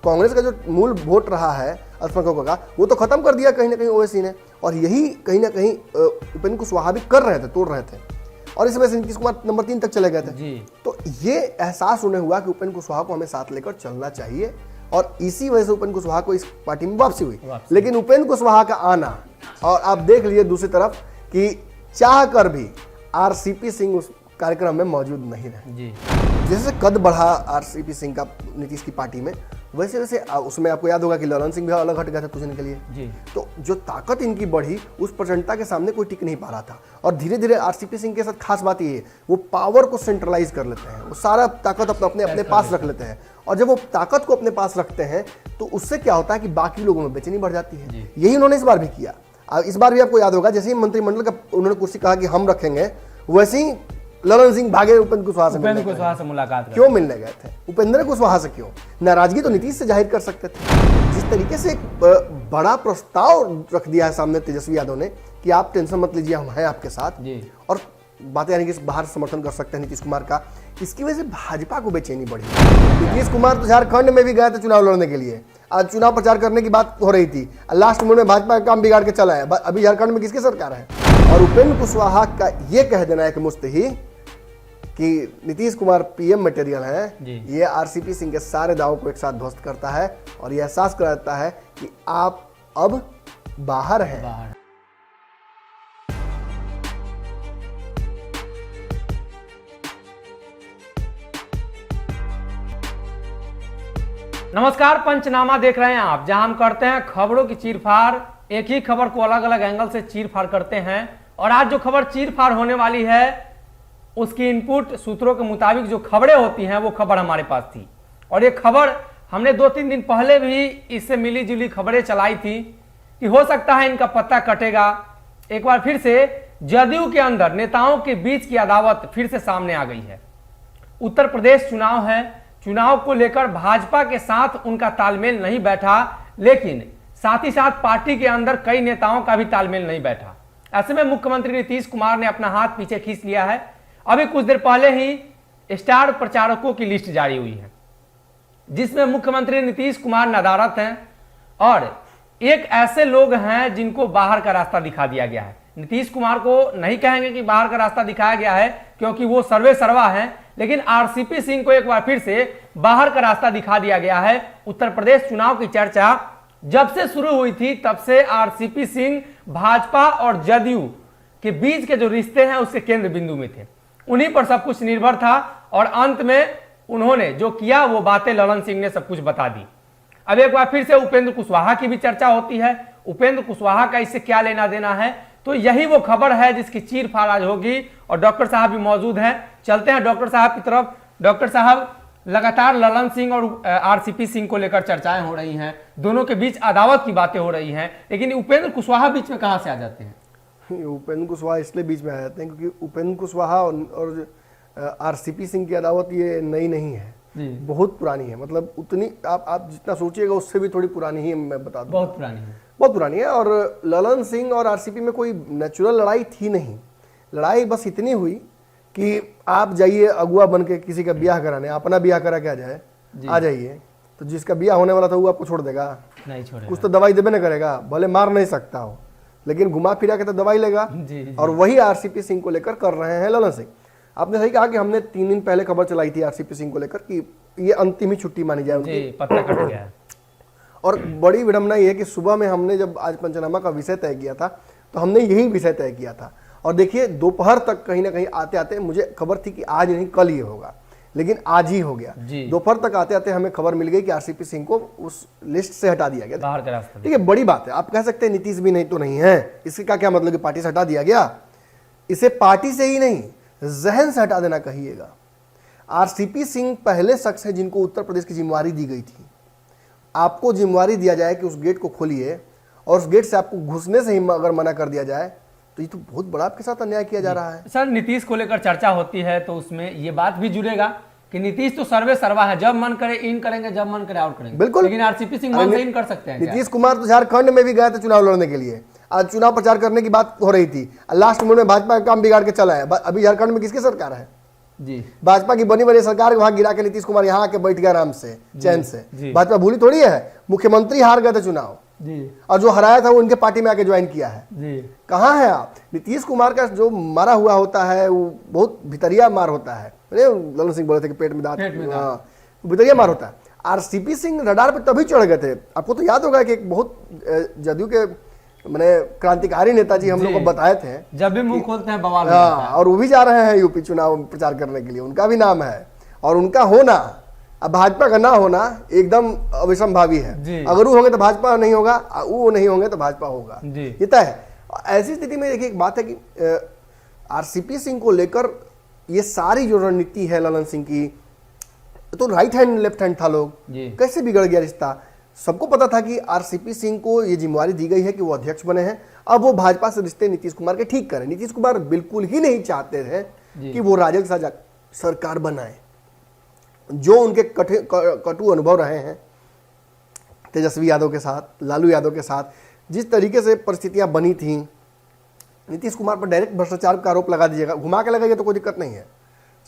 कांग्रेस का जो मूल वोट रहा है अल्पसंख्यकों का, वो तो खत्म कर दिया कहीं ना कहीं ओवैसी ने, और यही कहीं ना कहीं उपेंद्र कुशवाहा भी कर रहे थे, तोड़ रहे थे, और इस वजह से नीतीश कुमार नंबर 3 तक चले गए थे। तो ये एहसास उन्हें हुआ कि उपेंद्र कुशवाहा को हमें साथ लेकर चलना चाहिए, और इसी वजह से उपेंद्र कुशवाहा को इस पार्टी में वापसी हुई। लेकिन उपेंद्र कुशवाहा का आना, और आप देख लीजिए दूसरी तरफ कि चाह कर भी आरसीपी सिंह उस कार्यक्रम में मौजूद नहीं रहे। जैसे कद बढ़ा आरसीपी सिंह का नीतीश की पार्टी में, वैसे वैसे उसमें आपको याद होगा कि ललन सिंह भी अलग हट गया था कुछ दिन के लिए। तो जो ताकत इनकी बढ़ी, उस प्रचंडता के सामने कोई टिक नहीं पा रहा था। और धीरे धीरे आरसीपी सिंह के साथ खास बात ये है, वो पावर को सेंट्रलाइज कर लेते हैं, वो सारा ताकत अपने पास रख लेते हैं। और जब वो ताकत को अपने पास रखते हैं तो उससे क्या होता है कि बाकी लोगों में बेचैनी बढ़ जाती है। यही उन्होंने इस बार भी किया। इस बार भी आपको याद होगा, जैसे ही मंत्रिमंडल का उन्होंने कुर्सी कहा कि हम रखेंगे, वैसे ही ललन सिंह भागे उपेंद्र कुशवाहा से मुलाकात क्यों मिलने गए थे? उपेंद्र कुशवाहा से क्यों? नाराजगी तो नीतीश से जाहिर कर सकते थे। जिस तरीके से एक बड़ा प्रस्ताव रख दिया है सामने तेजस्वी यादव ने कि आप टेंशन मत लीजिए, हम हैं आपके साथ, और बातें यानी कि बाहर समर्थन कर सकते हैं नीतीश कुमार का, इसकी वजह से भाजपा को बेचैनी बढ़ी। नीतीश कुमार तो झारखंड में भी गए थे चुनाव लड़ने के लिए, आज चुनाव प्रचार करने की बात हो रही थी, लास्ट मोमेंट में भाजपा का काम बिगाड़ के चला है। अभी झारखंड में किसकी सरकार है? और उपेंद्र कुशवाहा का ये कह देना है कि मुस्तही कि नीतीश कुमार पीएम मटेरियल है, ये आरसीपी सिंह के सारे दावों को एक साथ ध्वस्त करता है, और ये एहसास कराता है कि आप अब बाहर हैं। नमस्कार, पंचनामा देख रहे हैं आप, जहां हम करते हैं खबरों की चीरफाड़। एक ही खबर को अलग अलग एंगल से चीरफाड़ करते हैं, और आज जो खबर चीरफाड़ होने वाली है उसकी इनपुट सूत्रों के मुताबिक जो खबरें होती हैं वो खबर हमारे पास थी, और ये खबर हमने 2-3 दिन पहले भी इससे मिली जुली खबरें चलाई थी कि हो सकता है इनका पत्ता कटेगा। एक बार फिर से जदयू के अंदर नेताओं के बीच की अदावत फिर से सामने आ गई है। उत्तर प्रदेश चुनाव है, चुनाव को लेकर भाजपा के साथ उनका तालमेल नहीं बैठा, लेकिन साथ ही साथ पार्टी के अंदर कई नेताओं का भी तालमेल नहीं बैठा। ऐसे में मुख्यमंत्री नीतीश कुमार ने अपना हाथ पीछे खींच लिया है। अभी कुछ देर पहले ही स्टार प्रचारकों की लिस्ट जारी हुई है, जिसमें मुख्यमंत्री नीतीश कुमार नदारत हैं, और एक ऐसे लोग हैं जिनको बाहर का रास्ता दिखा दिया गया है। नीतीश कुमार को नहीं कहेंगे कि बाहर का रास्ता दिखाया गया है, क्योंकि वो सर्वे सर्वा हैं, लेकिन आरसीपी सिंह को एक बार फिर से बाहर का रास्ता दिखा दिया गया है। उत्तर प्रदेश चुनाव की चर्चा जब से शुरू हुई थी, तब से आरसीपी सिंह भाजपा और जदयू के बीच के जो रिश्ते हैं उसके केंद्र बिंदु में थे, उन्हीं पर सब कुछ निर्भर था, और अंत में उन्होंने जो किया वो बातें ललन सिंह ने सब कुछ बता दी। अब एक बार फिर से उपेंद्र कुशवाहा की भी चर्चा होती है। उपेंद्र कुशवाहा का इससे क्या लेना देना है, तो यही वो खबर है जिसकी चीरफाड़ आज होगी, और डॉक्टर साहब भी मौजूद हैं। चलते हैं डॉक्टर साहब की तरफ। डॉक्टर साहब, लगातार ललन सिंह और आरसीपी सिंह को लेकर चर्चाएं हो रही हैं, दोनों के बीच अदावत की बातें हो रही हैं, लेकिन उपेंद्र कुशवाहा बीच में कहां से आ जाते हैं? उपेंद्र कुशवाहा इसलिए बीच में आ जाते हैं क्योंकि उपेंद्र कुशवाहा और आरसीपी सिंह की अदावत ये नई नहीं है, बहुत पुरानी है। मतलब उतनी आप जितना सोचिएगा उससे भी थोड़ी पुरानी ही मैं बता दूं। बहुत पुरानी है। और ललन सिंह और आरसीपी में कोई नेचुरल लड़ाई थी नहीं। लड़ाई बस इतनी हुई कि आप जाइए अगुआ बन के किसी का ब्याह कराने, अपना ब्याह करा के आ जाइए, तो जिसका ब्याह होने वाला था वो आपको छोड़ देगा? नहीं छोड़ेगा। कुछ तो दवाई देवे ना करेगा, भले मार नहीं सकता हो, लेकिन घुमा फिरा के तो दवाई लेगा। और वही आरसीपी सिंह को लेकर कर रहे हैं ललन सिंह। आपने सही कहा कि हमने 3 दिन पहले खबर चलाई थी आरसीपी सिंह को लेकर कि ये अंतिम ही छुट्टी मानी जाए उनकी, पत्ता कट गया है। और बड़ी विडंबना ये है कि सुबह में हमने जब आज पंचनामा का विषय तय किया था, तो हमने यही विषय तय किया था, और देखिए दोपहर तक कहीं ना कहीं आते आते मुझे खबर थी कि आज नहीं कल ये होगा, लेकिन आज ही हो गया। दोपहर तक आते आते हमें खबर मिल गई कि आरसीपी सिंह को उस लिस्ट से हटा दिया गया, बाहर का रास्ता। ठीक है, बड़ी बात है। आप कह सकते हैं नीतीश भी नहीं तो नहीं है, इसका क्या मतलब कि पार्टी से हटा दिया गया? इसे पार्टी से ही नहीं, जहन से हटा देना कहिएगा। आरसीपी सिंह पहले शख्स है जिनको उत्तर प्रदेश की जिम्मेवारी दी गई थी। आपको जिम्मेवारी दिया जाए कि उस गेट को खोलिए, और उस गेट से आपको घुसने से ही अगर मना कर दिया जाए, तो ये तो बहुत बड़ा आपके साथ अन्याय किया जा रहा है। सर, नीतीश को लेकर चर्चा होती है तो उसमें ये बात भी जुड़ेगा कि नीतीश तो सर्वे सर्वा है, जब मन करे इन करेंगे, जब मन करे आउट करेंगे। बिल्कुल, लेकिन आरसीपी सिंह मन से इन कर सकते हैं। नीतीश कुमार तो झारखंड में भी गए थे चुनाव लड़ने के लिए, आज चुनाव प्रचार करने की बात हो रही थी, लास्ट मोमेंट में भाजपा का काम बिगाड़ के चला है। अभी झारखंड में किसकी सरकार है? जी। भाजपा की बनी बनी सरकार को वहां गिरा के नीतीश कुमार यहाँ आके बैठ गया आराम से, चैन से। जी। भाजपा भूली थोड़ी है, मुख्यमंत्री हार गए थे चुनाव जी। और जो हराया था वो उनके पार्टी में आके ज्वाइन किया है। जी। कहाँ है आप? नीतीश कुमार का जो मारा हुआ होता है वो बहुत भितरिया मार होता है। ललन सिंह बोले थे कि पेट में दांत, भितरिया मार होता है। आरसीपी सिंह रडार पे तभी चढ़ गए थे। आपको तो याद होगा कि एक बहुत जदयू के मैंने क्रांतिकारी नेताजी हम लोग को बताए थे, जब भी मुंह खोलते हैं बवाल हो जाता है। और वो भी जा रहे हैं यूपी चुनाव प्रचार करने के लिए, उनका भी नाम है और उनका होना, अब भाजपा का ना होना एकदम अविसंभावी है। अगर वो होंगे तो भाजपा नहीं होगा, वो नहीं होंगे तो भाजपा होगा, ये तय है। ऐसी स्थिति में देखिए एक बात है कि आरसीपी सिंह को लेकर ये सारी जो रणनीति है ललन सिंह की, तो राइट हैंड लेफ्ट हैंड था, लोग कैसे बिगड़ गया रिश्ता। सबको पता था कि आरसीपी सिंह को ये जिम्मेवारी दी गई है कि वो अध्यक्ष बने हैं, अब वो भाजपा से रिश्ते नीतीश कुमार के ठीक करें। नीतीश कुमार बिल्कुल ही नहीं चाहते थे कि वो राजग साझा सरकार बनाए। जो उनके कटु अनुभव रहे हैं तेजस्वी यादव के साथ, लालू यादव के साथ, जिस तरीके से परिस्थितियां बनी थी, नीतीश कुमार पर डायरेक्ट भ्रष्टाचार का आरोप लगा दीजिएगा, घुमा के लगाइए तो कोई दिक्कत नहीं है।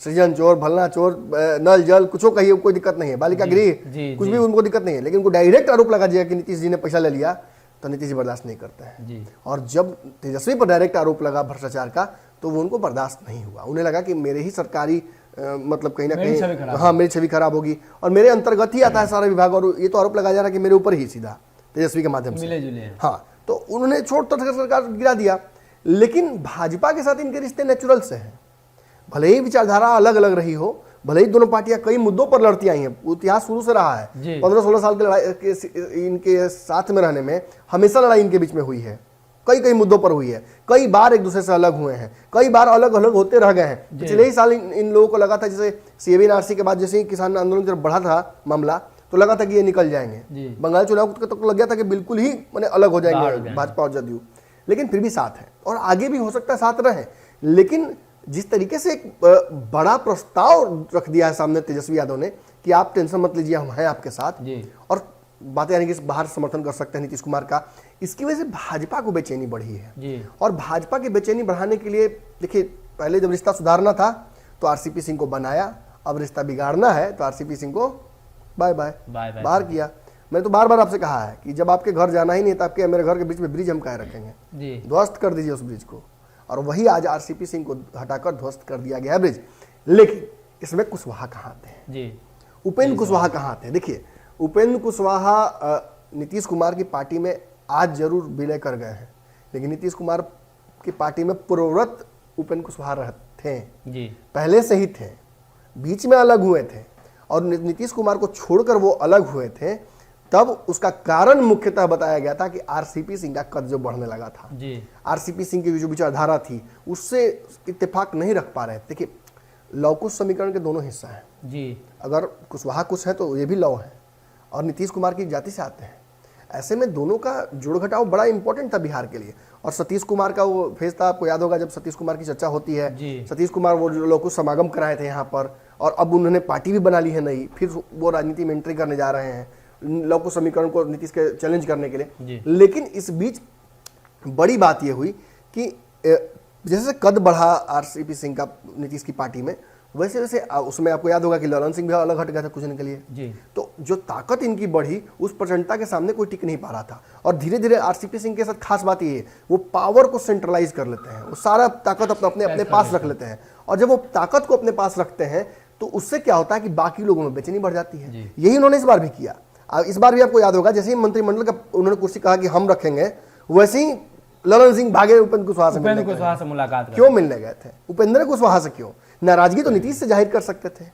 सृजन चोर, भलना चोर, नल जल कुछ कहिए, कोई दिक्कत नहीं है, बालिका गृह कुछ भी उनको दिक्कत नहीं है। लेकिन उनको डायरेक्ट आरोप लगा दिया कि नीतीश जी ने पैसा ले लिया, तो नीतीश जी बर्दाश्त नहीं करते हैं। और जब तेजस्वी पर डायरेक्ट आरोप लगा भ्रष्टाचार का, तो वो उनको बर्दाश्त नहीं हुआ। उन्हें लगा कि मेरे ही सरकारी मतलब कहीं ना कहीं, हाँ, मेरी छवि खराब होगी और मेरे अंतर्गत ही आता है सारा विभाग, और ये तो आरोप लगाया जा रहा है कि मेरे ऊपर ही सीधा तेजस्वी के माध्यम से। हाँ, तो उन्होंने छोड़ तोड़ सरकार गिरा दिया। लेकिन भाजपा के साथ इनके रिश्ते नेचुरल से हैं, भले ही विचारधारा अलग अलग रही हो, भले ही दोनों पार्टियां कई मुद्दों पर लड़ती आई हैं, इतिहास शुरू से रहा है। 15-16 साल की लड़ाई इनके साथ में रहने में हमेशा लड़ाई इनके बीच में हुई है, कई मुद्दों पर हुई है, कई बार एक दूसरे से अलग हुए हैं, कई बार अलग अलग होते रह गए हैं। पिछले ही साल इन लोगों को लगा था, जैसे सीएबीएनआरसी के बाद जैसे ही किसान आंदोलन जब बढ़ा था मामला, तो लगा था कि ये निकल जाएंगे। बंगाल चुनाव तक लग गया था कि बिल्कुल ही मैंने अलग हो जाएंगे भाजपा और जदयू, लेकिन फिर भी साथ है और आगे भी हो सकता है साथ रहे। लेकिन जिस तरीके से एक बड़ा प्रस्ताव रख दिया है सामने तेजस्वी यादव ने कि आप टेंशन मत लीजिए, हम हैं आपके साथ, और बातें यानी कि बाहर समर्थन कर सकते हैं नीतीश कुमार का, इसकी वजह से भाजपा को बेचैनी बढ़ी है। और भाजपा की बेचैनी बढ़ाने के लिए देखिए, पहले जब रिश्ता सुधारना था तो आरसीपी सिंह को बनाया, अब रिश्ता बिगाड़ना है तो आरसीपी सिंह को बाय बाय बाहर किया। मैंने तो बार बार आपसे कहा है कि जब आपके घर जाना ही नहीं तो आपके मेरे घर के बीच में ब्रिज हम काहे रखेंगे, ध्वस्त कर दीजिए उस ब्रिज को। और वही आज आरसीपी सिंह को हटाकर ध्वस्त कर दिया गया है ब्रिज। लेकिन इसमें कुशवाहा कहाँ थे, उपेंद्र कुशवाहा कहाँ थे? देखिए, उपेंद्र कुशवाहा नीतीश कुमार की पार्टी में आज जरूर विलय कर गए हैं, लेकिन नीतीश कुमार की पार्टी में पूर्ववत उपेंद्र कुशवाहा थे, पहले से ही थे, बीच में अलग हुए थे और नीतीश कुमार को छोड़कर वो अलग हुए थे। तब उसका कारण मुख्यतः बताया गया था कि आरसीपी सिंह का कद जो बढ़ने लगा था, आरसीपी सिंह की जो विचारधारा थी उससे इत्तेफाक नहीं रख पा रहे। देखिए, लव कुश समीकरण के दोनों हिस्सा हैं। अगर कुशवाहा कुछ है तो ये भी लव है, और नीतीश कुमार की जाति से आते हैं। ऐसे में दोनों का जोड़ घटाव बड़ा इंपॉर्टेंट था बिहार के लिए। और सतीश कुमार का वो फेज था, आपको याद होगा जब सतीश कुमार की चर्चा होती है, सतीश कुमार वो लव कुश समागम कराए थे यहाँ पर, और अब उन्होंने पार्टी भी बना ली है नई, फिर वो राजनीति में एंट्री करने जा रहे हैं लव कुश समीकरण को नीतीश के चैलेंज करने के लिए। लेकिन इस बीच बड़ी बात ये हुई कि जैसे कद बढ़ा आरसीपी सिंह का नीतीश की पार्टी में, वैसे वैसे उसमें आपको याद होगा कि ललन सिंह भी अलग हट गया था कुछ दिन के लिए। तो जो ताकत इनकी बढ़ी, उस प्रचंडता के सामने कोई टिक नहीं पा रहा था। और धीरे धीरे आरसीपी सिंह के साथ खास बात ये है, वो पावर को सेंट्रलाइज कर लेते हैं, वो सारा ताकत अपने पास रख लेते हैं। और जब वो ताकत को अपने पास रखते हैं तो उससे क्या होता है कि बाकी लोगों में बेचैनी बढ़ जाती है। यही उन्होंने इस बार भी किया। इस बार भी आपको याद होगा, जैसे ही मंत्रिमंडल का उन्होंने कुर्सी कहा कि हम रखेंगे, वैसे ही ललन सिंह भागे उपेंद्र कुशवाहा से मुलाकात क्यों मिलने गए थे? उपेंद्र कुशवाहा से क्यों? नाराजगी तो नीतीश से जाहिर कर सकते थे।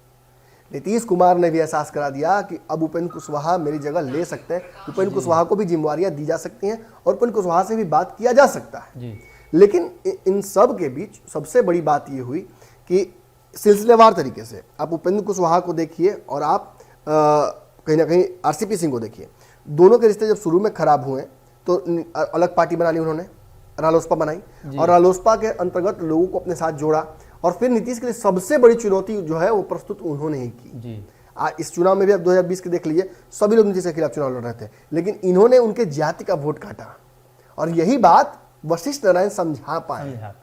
नीतीश कुमार ने भी एहसास करा दिया कि अब उपेंद्र कुशवाहा मेरी जगह ले सकते हैं, उपेंद्र कुशवाहा को भी जिम्मेवारियां दी जा सकती हैं और उपेंद्र कुशवाहा से भी बात किया जा सकता है। लेकिन इन सब के बीच सबसे बड़ी बात यह हुई कि सिलसिलेवार तरीके से आप उपेंद्र कुशवाहा को देखिए और आप कहीं ना कहीं आरसीपी सिंह को देखिए। दोनों के रिश्ते जब शुरू में खराब हुए तो अलग पार्टी बना ली उन्होंने, रालोसपा बनाई, और रालोसपा के अंतर्गत लोगों को अपने साथ जोड़ा। और फिर नीतीश के लिए सबसे बड़ी चुनौती जो है वो प्रस्तुत उन्होंने ही की। इस चुनाव में भी आप 2020 के देख लीजिए, सभी लोग नीतीश के खिलाफ चुनाव लड़ रहे थे, लेकिन इन्होंने उनके जाति का वोट काटा। और यही बात वशिष्ठ नारायण समझा पाए।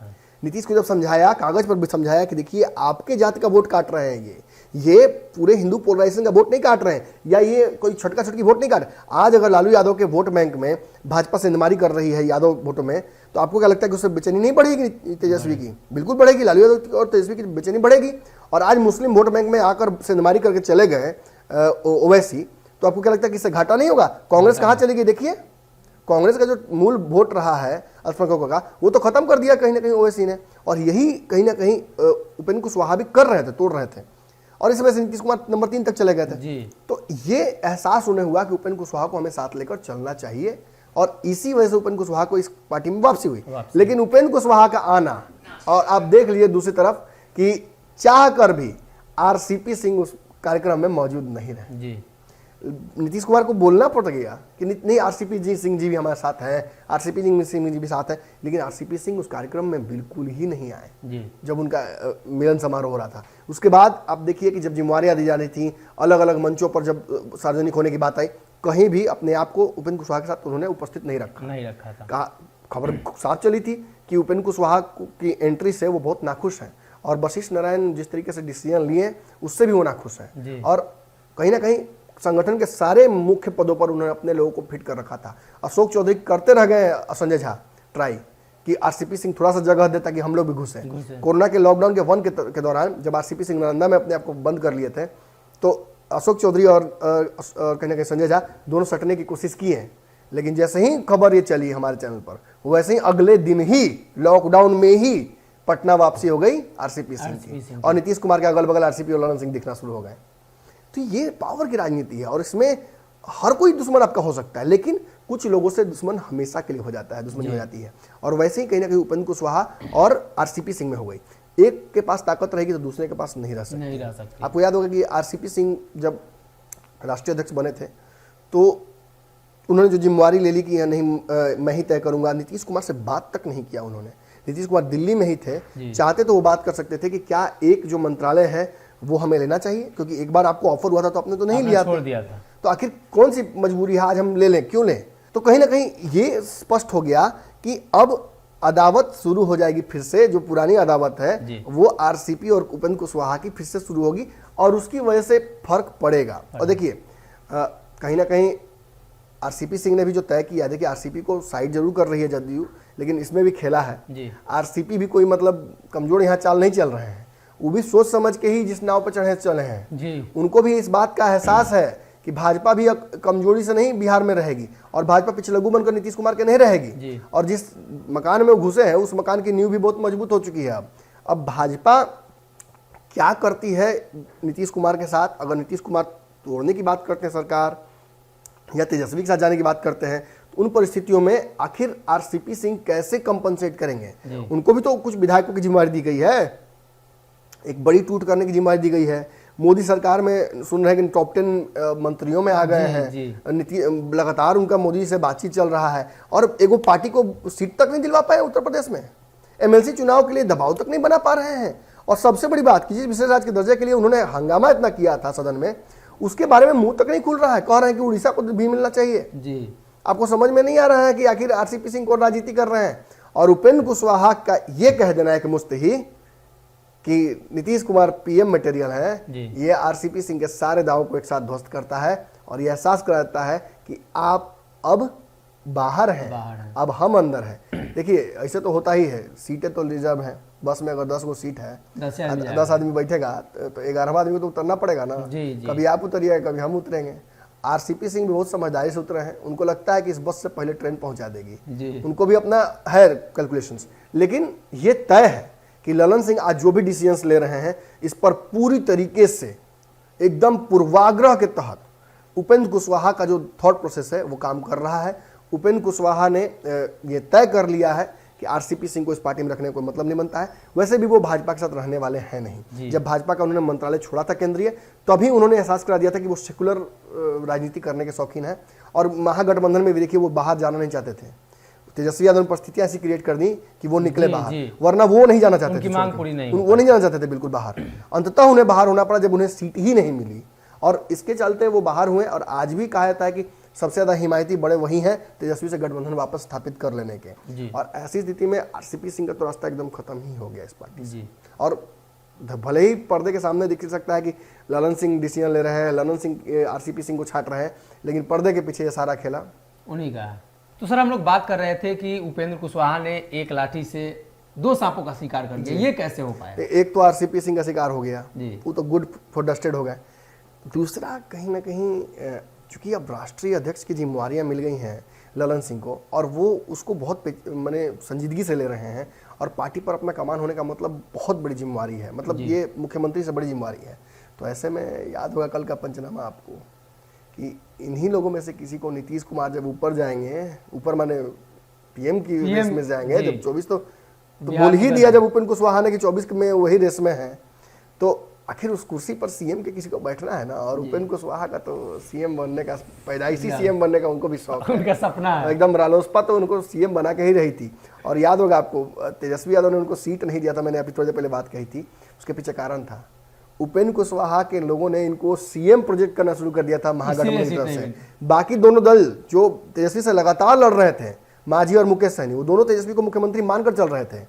नीतीश को जब समझाया, कागज पर भी समझाया कि देखिए आपके जाति का वोट काट रहे हैं, ये पूरे हिंदू पोलराइजेशन का वोट नहीं काट रहे हैं, या ये कोई छटका छटकी वोट नहीं काट रहे। आज अगर लालू यादव के वोट बैंक में भाजपा सेंधमारी कर रही है यादव वोटों में, तो आपको क्या लगता है कि उससे बेचैनी नहीं बढ़ेगी तेजस्वी की? बिल्कुल बढ़ेगी, लालू यादव और तेजस्वी की बेचैनी बढ़ेगी। और आज मुस्लिम वोट बैंक में आकर सेंधमारी करके चले गए ओवैसी, तो आपको क्या लगता है कि इससे घाटा नहीं होगा? कांग्रेस कहाँ चली गई? देखिए कांग्रेस का जो मूल वोट रहा है अल्पसंख्यकों का, वो तो खत्म कर दिया कहीं ना कहीं ओवैसी ने। और यही कहीं ना कहीं उपेंद्र कुशवाहा भी कर रहे थे, तोड़ रहे थे, और इस वजह से नीतीश कुमार नंबर 3 तक चले गए थे। तो ये एहसास उन्हें हुआ कि उपेंद्र कुशवाहा को हमें साथ लेकर चलना चाहिए, और इसी वजह से उपेंद्र कुशवाहा को इस पार्टी में वापसी हुई। लेकिन उपेंद्र कुशवाहा का आना, और आप देख लीजिए दूसरी तरफ कि चाह कर भी आरसीपी सिंह उस कार्यक्रम में मौजूद नहीं रहे। नीतीश कुमार को बोलना पड़ गया कि नहीं, आरसीपी सिंह जी भी हमारे साथ हैं, आरसीपी सिंह जी भी साथ हैं, लेकिन आरसीपी सिंह उस कार्यक्रम में बिल्कुल ही नहीं आए जब उनका मिलन समारोह हो रहा था। उसके बाद आप देखिए कि जब जिम्मेवारियां दी जा रही थी, अलग अलग मंचों पर जब सार्वजनिक होने की बात आई, कहीं भी अपने आप को उपेंद्र कुशवाहा के साथ उन्होंने उपस्थित नहीं रखा था। खबर साफ चली थी कि उपेंद्र कुशवाहा की एंट्री से वो बहुत नाखुश हैं, और वशिष्ठ नारायण जिस तरीके से डिसीजन लिए उससे भी वो नाखुश हैं, और कहीं ना कहीं संगठन के सारे मुख्य पदों पर उन्होंने अपने लोगों को फिट कर रखा था। अशोक चौधरी करते रह गए, संजय झा ट्राई कि आरसीपी सिंह थोड़ा सा जगह दे ताकि हम लोग भी घुसे। कोरोना के लॉकडाउन के 1 के दौरान जब आरसीपी सिंह नालंदा में अपने आप को बंद कर लिए थे, तो अशोक चौधरी और कहीं ना कहीं संजय झा दोनों सटने की कोशिश की है, लेकिन जैसे ही खबर ये चली हमारे चैनल पर, वैसे ही अगले दिन ही लॉकडाउन में ही पटना वापसी हो गई आरसीपी सिंह की, और नीतीश कुमार के अगल बगल आरसीपी और ललन सिंह दिखना शुरू हो गए। तो ये पावर की राजनीति है, और इसमें हर कोई दुश्मन आपका हो सकता है, लेकिन कुछ लोगों से दुश्मन हमेशा के लिए हो जाता है, दुश्मनी हो जाती है। और वैसे ही कहीं ना कहीं उपेंद्र कुशवाहा और आरसीपी सिंह में हो गई। एक के पास ताकत रहेगी तो दूसरे के पास नहीं रह सकती। आपको याद होगा कि आरसीपी सिंह जब राष्ट्रीय अध्यक्ष बने थे, तो उन्होंने जो जिम्मेवारी ले ली कि नहीं मैं ही तय करूंगा, नीतीश कुमार से बात तक नहीं किया उन्होंने। नीतीश कुमार दिल्ली में ही थे, चाहते तो वो बात कर सकते थे कि क्या एक जो मंत्रालय है वो हमें लेना चाहिए, क्योंकि एक बार आपको ऑफर हुआ था तो आपने तो नहीं लिया, छोड़ दिया था, तो आखिर कौन सी मजबूरी है आज हम ले लें, क्यों लें? तो कहीं ना कहीं ये स्पष्ट हो गया कि अब अदावत शुरू हो जाएगी फिर से, जो पुरानी अदावत है वो आरसीपी और उपेंद्र कुशवाहा की फिर से शुरू होगी, और उसकी वजह से फर्क पड़ेगा। और देखिए कहीं ना कहीं आरसीपी सिंह ने भी जो तय किया, देखिए आरसीपी को साइड जरूर कर रही है जदयू, लेकिन इसमें भी खेला है। आरसीपी भी कोई मतलब कमजोर यहाँ चाल नहीं चल रहे हैं, वो भी सोच समझ के ही जिस नाव पर चढ़े चले हैं। उनको भी इस बात का एहसास है कि भाजपा भी कमजोरी से नहीं बिहार में रहेगी, और भाजपा पिछलग्गू बनकर नीतीश कुमार के नहीं रहेगी, और जिस मकान में वो घुसे हैं उस मकान की नींव भी बहुत मजबूत हो चुकी है। अब भाजपा क्या करती है नीतीश कुमार के साथ, अगर नीतीश कुमार तोड़ने की बात करते हैं सरकार, या तेजस्वी के साथ जाने की बात करते हैं, तो उन परिस्थितियों में आखिर आरसीपी सिंह कैसे कंपनसेट करेंगे? उनको भी तो कुछ विधायकों की जिम्मेदारी दी गई है, एक बड़ी टूट करने की जिम्मेदारी दी गई है। मोदी सरकार में सुन रहे हैं कि टॉप 10 मंत्रियों में आ गए हैं, लगातार उनका मोदी से बातचीत चल रहा है, और एगो पार्टी को सीट तक नहीं दिलवा पाए उत्तर प्रदेश में, एमएलसी चुनाव के लिए दबाव तक नहीं बना पा रहे हैं। और सबसे बड़ी बात की, जिस विशेष राज्य के दर्जे के लिए उन्होंने हंगामा इतना किया था सदन में, उसके बारे में मुंह तक नहीं खुल रहा है। कह रहे हैं कि उड़ीसा को भी मिलना चाहिए। आपको समझ में नहीं आ रहा है कि आखिर आरसीपी सिंह को राजनीति कर रहे हैं। और उपेंद्र कुशवाहा का यह कह देना है कि मुस्तही कि नीतीश कुमार पीएम मटेरियल है, ये आरसीपी सिंह के सारे दावों को एक साथ ध्वस्त करता है, और यह एहसास कराता है कि आप अब बाहर हैं, अब हम अंदर हैं। देखिए ऐसे तो होता ही है, सीटें तो रिजर्व हैं, बस में अगर 10 गो सीट है, 10 आदमी बैठेगा तो 11वां आदमी को तो उतरना पड़ेगा ना। कभी आप उतरिएगा, कभी हम उतरेंगे। आरसीपी सिंह भी बहुत समझदारी से उतरे हैं, उनको लगता है कि इस बस से पहले ट्रेन पहुंचा देगी, उनको भी अपना है कैलकुलेशंस। लेकिन ये तय है कि ललन सिंह आज जो भी डिसीजंस ले रहे हैं, इस पर पूरी तरीके से एकदम पूर्वाग्रह के तहत उपेंद्र कुशवाहा का जो थॉट प्रोसेस है वो काम कर रहा है। उपेंद्र कुशवाहा ने ये तय कर लिया है कि आरसीपी सिंह को इस पार्टी में रखने का कोई मतलब नहीं बनता है। वैसे भी वो भाजपा के साथ रहने वाले हैं नहीं। जब भाजपा का उन्होंने मंत्रालय छोड़ा था केंद्रीय, तभी उन्होंने एहसास करा दिया था कि वो सेकुलर राजनीति करने के शौकीन है, और महागठबंधन में भी देखिए वो बाहर जाना नहीं चाहते थे। तेजस्वी यादव ने परिस्थितियां ऐसी क्रिएट कर दी कि वो निकले बाहर, वरना वो नहीं जाना चाहते थे, वो नहीं जाना चाहते थे बिल्कुल बाहर। अंततः उन्हें बाहर होना पड़ा जब उन्हें सीट ही नहीं मिली, और इसके चलते वो बाहर हुए। और आज भी कहा जाता है कि सबसे ज्यादा हिमायती बड़े वही हैं तेजस्वी से गठबंधन वापस स्थापित कर लेने के। और ऐसी स्थिति में आरसीपी सिंह का तो रास्ता एकदम खत्म ही हो गया इस पार्टी से। और भले ही पर्दे के सामने दिख सकता है कि ललन सिंह डिसीजन ले रहे हैं, ललन सिंह आरसीपी सिंह को छाट रहे हैं, लेकिन पर्दे के पीछे ये सारा खेला उन्हीं का है। तो सर हम लोग बात कर रहे थे कि उपेंद्र कुशवाहा ने एक लाठी से 2 सांपों का शिकार कर दिया, ये कैसे हो पाया? एक तो आरसीपी सिंह का शिकार हो गया, जी। वो तो गुड फॉर डस्टेड हो गए। दूसरा कहीं ना कहीं चूंकि अब राष्ट्रीय अध्यक्ष की जिम्मेवारियां मिल गई हैं ललन सिंह को, और वो उसको बहुत माने संजीदगी से ले रहे हैं, और पार्टी पर अपना कमान होने का मतलब बहुत बड़ी जिम्मेवारी है, मतलब ये मुख्यमंत्री से बड़ी जिम्मेवारी है। तो ऐसे में याद होगा कल का पंचनामा आपको कि इन्हीं लोगों में से किसी को नीतीश कुमार जब ऊपर जाएंगे, ऊपर माने पीएम की रेस में जाएंगे, जब 24 तो बोल ही दिया जब उपेंद्र कुशवाहा ने कि 24 में वही रेस में है, तो आखिर उस कुर्सी पर सीएम के किसी को बैठना है ना। और उपेंद्र कुशवाहा का तो सीएम बनने का, पैदाइशी सीएम बनने का उनको भी शौक है, उनका सपना है एकदम। रालोसपा तो उनको सीएम बना के ही रही थी। और याद होगा आपको तेजस्वी यादव ने उनको सीट नहीं दिया था, मैंने अभी थोड़ी देर पहले बात कही थी, उसके पीछे कारण था उपेंद्र कुशवाहा के लोगों ने इनको सीएम प्रोजेक्ट करना शुरू कर दिया था महागठबंधन की तरफ से। बाकी दोनों दल जो तेजस्वी से लगातार लड़ रहे थे, मांझी और मुकेश सहनी, वो दोनों तेजस्वी को मुख्यमंत्री मानकर चल रहे थे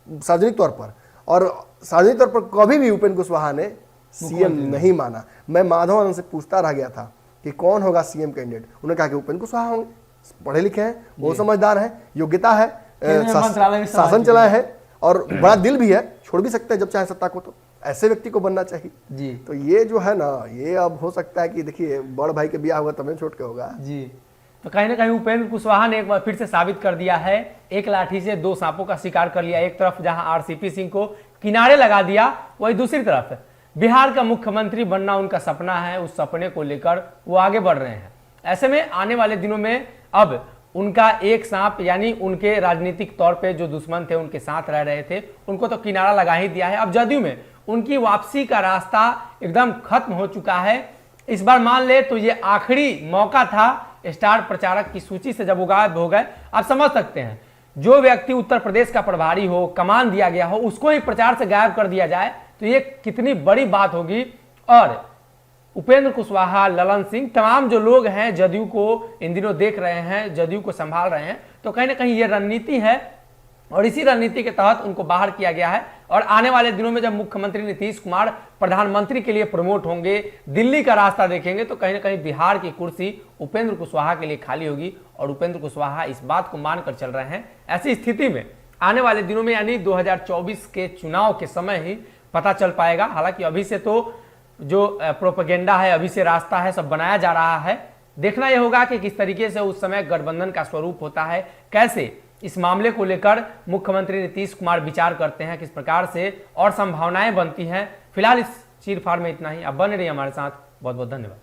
सार्वजनिक तौर पर, और सार्वजनिक तौर पर कभी भी उपेंद्र कुशवाहा ने सीएम नहीं माना। मैं माधव आनंद से पूछता रह गया था कि कौन होगा सीएम कैंडिडेट, उन्होंने कहा कि उपेंद्र कुशवाहा होंगे, पढ़े लिखे हैं, बहुत समझदार हैं, योग्यता है, शासन चलाए है, और बड़ा दिल भी है, छोड़ भी सकते हैं जब चाहे सत्ता को, तो ऐसे व्यक्ति को बनना चाहिए जी। तो ये जो है ना, ये अब हो सकता है कि देखिए बड़ भाई के ब्याह होगा तब छोट के होगा जी। तो कहीं ना कहीं उपेंद्र कुशवाहा ने एक बार फिर से साबित कर दिया है, एक लाठी से 2 सांपों का शिकार कर लिया। एक तरफ जहां आरसीपी सिंह को किनारे लगा दिया, वही दूसरी तरफ बिहार का मुख्यमंत्री बनना उनका सपना है, उस सपने को लेकर वो आगे बढ़ रहे हैं। ऐसे में आने वाले दिनों में अब उनका एक सांप, यानी उनके राजनीतिक तौर पे जो दुश्मन थे, उनके साथ रह रहे थे, उनको तो किनारा लगा ही दिया है। अब जदयू में उनकी वापसी का रास्ता एकदम खत्म हो चुका है। इस बार मान ले तो ये आखिरी मौका था स्टार प्रचारक की सूची से जब वो गायब हो गए। आप समझ सकते हैं, जो व्यक्ति उत्तर प्रदेश का प्रभारी हो, कमान दिया गया हो, उसको ही प्रचार से गायब कर दिया जाए तो ये कितनी बड़ी बात होगी। और उपेंद्र कुशवाहा, ललन सिंह, तमाम जो लोग हैं जदयू को इन दिनों देख रहे हैं, जदयू को संभाल रहे हैं, तो कहीं ना कहीं ये रणनीति है और इसी रणनीति के तहत उनको बाहर किया गया है। और आने वाले दिनों में जब मुख्यमंत्री नीतीश कुमार प्रधानमंत्री के लिए प्रमोट होंगे, दिल्ली का रास्ता देखेंगे, तो कहीं ना कहीं बिहार की कुर्सी उपेंद्र कुशवाहा के लिए खाली होगी। और उपेंद्र कुशवाहा इस बात को मानकर चल रहे हैं। ऐसी स्थिति में आने वाले दिनों में, यानी 2024 के चुनाव के समय ही पता चल पाएगा। हालांकि अभी से तो जो प्रोपेगेंडा है, अभी से रास्ता है, सब बनाया जा रहा है। देखना यह होगा कि किस तरीके से उस समय गठबंधन का स्वरूप होता है, कैसे इस मामले को लेकर मुख्यमंत्री नीतीश कुमार विचार करते हैं, किस प्रकार से और संभावनाएं बनती हैं। फिलहाल इस चीरफाड़ में इतना ही। अब बने रहिए हमारे साथ। बहुत बहुत धन्यवाद।